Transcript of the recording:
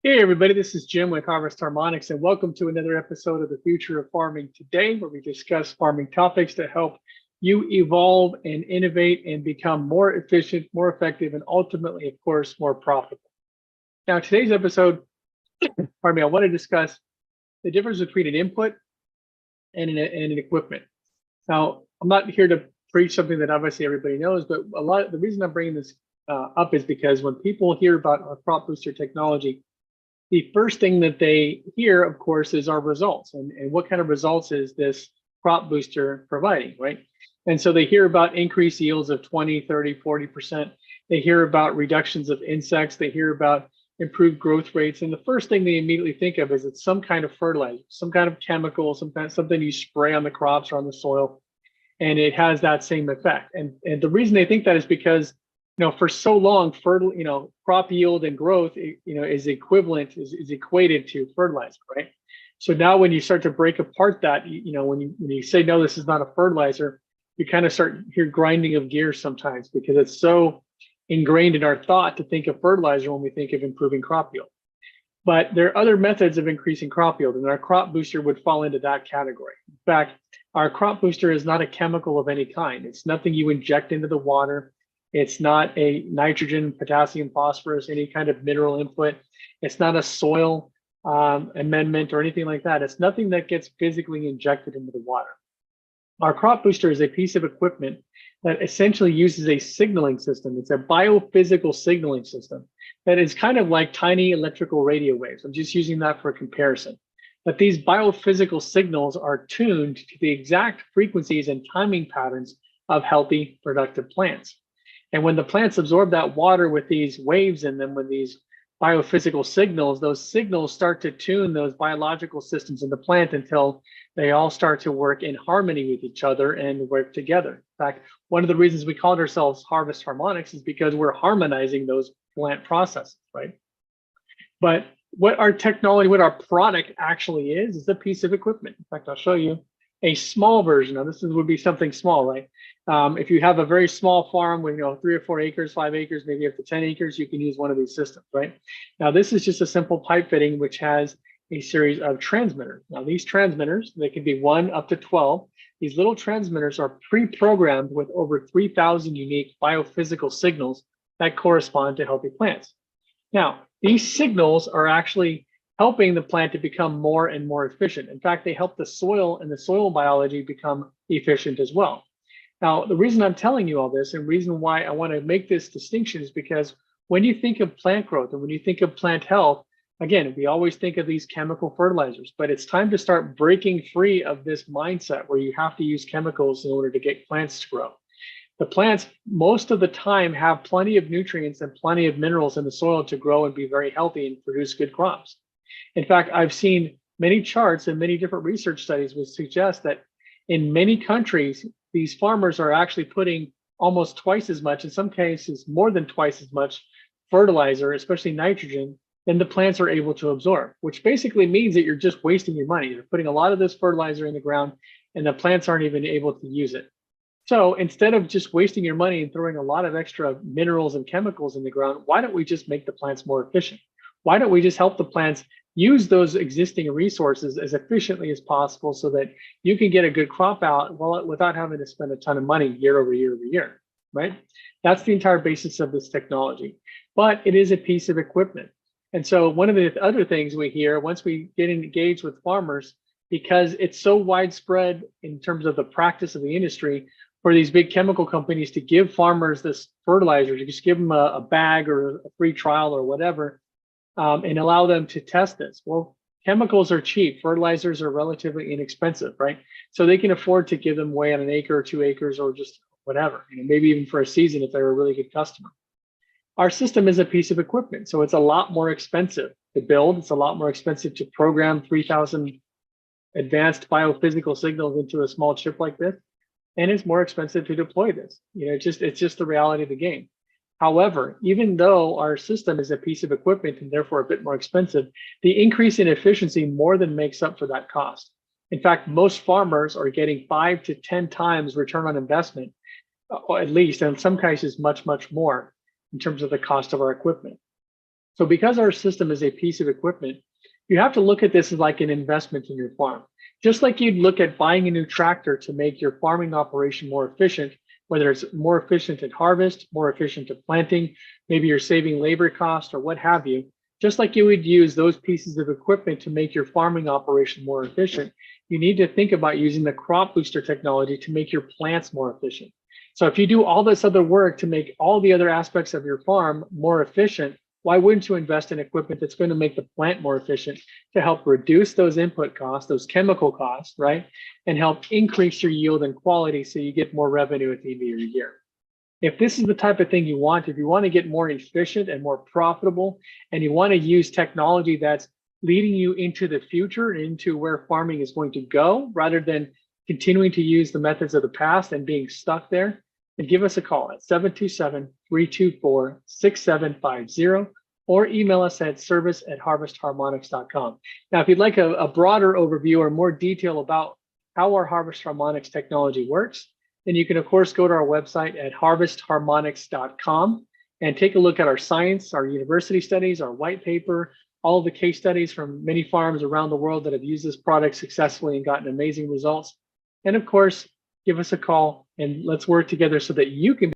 Hey everybody, this is Jim with Harvest Harmonics, and welcome to another episode of the Future of Farming Today, where we discuss farming topics to help you evolve and innovate and become more efficient, more effective, and ultimately, of course, more profitable. Now, today's episode, I want to discuss the difference between an input and an equipment. Now, I'm not here to preach something that obviously everybody knows, but the reason I'm bringing this up is because when people hear about our crop booster technology, the first thing that they hear, of course, is our results and what kind of results is this crop booster providing, right? And so they hear about increased yields of 20, 30, 40%. They hear about reductions of insects. They hear about improved growth rates. And the first thing they immediately think of is it's some kind of fertilizer, some kind of chemical, something you spray on the crops or on the soil, and it has that same effect. And the reason they think that is because for so long, crop yield and growth, is equated to fertilizer, right? So now when you start to break apart that, when you say, no, this is not a fertilizer, you kind of start hear grinding of gears sometimes because it's so ingrained in our thought to think of fertilizer when we think of improving crop yield. But there are other methods of increasing crop yield, and our crop booster would fall into that category. In fact, our crop booster is not a chemical of any kind. It's nothing you inject into the water. It's not a nitrogen, potassium, phosphorus, any kind of mineral input. It's not a soil amendment or anything like that. It's nothing that gets physically injected into the water. Our crop booster is a piece of equipment that essentially uses a signaling system. It's a biophysical signaling system that is kind of like tiny electrical radio waves. I'm just using that for comparison. But these biophysical signals are tuned to the exact frequencies and timing patterns of healthy, productive plants. And when the plants absorb that water with these waves in them, with these biophysical signals, those signals start to tune those biological systems in the plant until they all start to work in harmony with each other and work together. In fact, one of the reasons we called ourselves Harvest Harmonics is because we're harmonizing those plant processes, right? But what our technology, what our product actually is a piece of equipment. In fact, I'll show you a small version of this. Would be something small, right? If you have a very small farm with 3 or 4 acres, 5 acres, maybe up to 10 acres, you can use one of these systems, right? Now, this is just a simple pipe fitting which has a series of transmitters. Now, these transmitters, they can be 1 up to 12. These little transmitters are pre-programmed with over 3,000 unique biophysical signals that correspond to healthy plants. Now, these signals are actually helping the plant to become more and more efficient. In fact, they help the soil and the soil biology become efficient as well. Now, the reason I'm telling you all this and reason why I want to make this distinction is because when you think of plant growth and when you think of plant health, again, we always think of these chemical fertilizers, but it's time to start breaking free of this mindset where you have to use chemicals in order to get plants to grow. The plants, most of the time, have plenty of nutrients and plenty of minerals in the soil to grow and be very healthy and produce good crops. In fact, I've seen many charts and many different research studies which suggest that in many countries, these farmers are actually putting almost twice as much, in some cases more than twice as much fertilizer, especially nitrogen, than the plants are able to absorb, which basically means that you're just wasting your money. You're putting a lot of this fertilizer in the ground and the plants aren't even able to use it. So instead of just wasting your money and throwing a lot of extra minerals and chemicals in the ground, why don't we just make the plants more efficient? Why don't we just help the plants use those existing resources as efficiently as possible so that you can get a good crop out without having to spend a ton of money year over year over year, right? That's the entire basis of this technology. But it is a piece of equipment. And so one of the other things we hear once we get engaged with farmers, because it's so widespread in terms of the practice of the industry, for these big chemical companies to give farmers this fertilizer, to just give them a bag or a free trial or whatever, and allow them to test this. Well, chemicals are cheap. Fertilizers are relatively inexpensive, right? So they can afford to give them away on an acre or 2 acres or just whatever, maybe even for a season if they're a really good customer. Our system is a piece of equipment, so it's a lot more expensive to build. It's a lot more expensive to program 3,000 advanced biophysical signals into a small chip like this. And it's more expensive to deploy this. It's just the reality of the game. However, even though our system is a piece of equipment and therefore a bit more expensive, the increase in efficiency more than makes up for that cost. In fact, most farmers are getting 5 to 10 times return on investment, at least, and in some cases, much, much more in terms of the cost of our equipment. So because our system is a piece of equipment, you have to look at this as like an investment in your farm. Just like you'd look at buying a new tractor to make your farming operation more efficient, whether it's more efficient at harvest, more efficient at planting, maybe you're saving labor costs or what have you. Just like you would use those pieces of equipment to make your farming operation more efficient, you need to think about using the crop booster technology to make your plants more efficient. So if you do all this other work to make all the other aspects of your farm more efficient, why wouldn't you invest in equipment that's going to make the plant more efficient to help reduce those input costs, those chemical costs, right? And help increase your yield and quality so you get more revenue at the end of your year. If this is the type of thing you want, if you want to get more efficient and more profitable, and you want to use technology that's leading you into the future, into where farming is going to go, rather than continuing to use the methods of the past and being stuck there, then give us a call at 727-324-6750 or email us at service@harvestharmonics.com. Now, if you'd like a broader overview or more detail about how our Harvest Harmonics technology works, then you can, of course, go to our website at harvestharmonics.com and take a look at our science, our university studies, our white paper, all the case studies from many farms around the world that have used this product successfully and gotten amazing results. And of course, give us a call and let's work together so that you can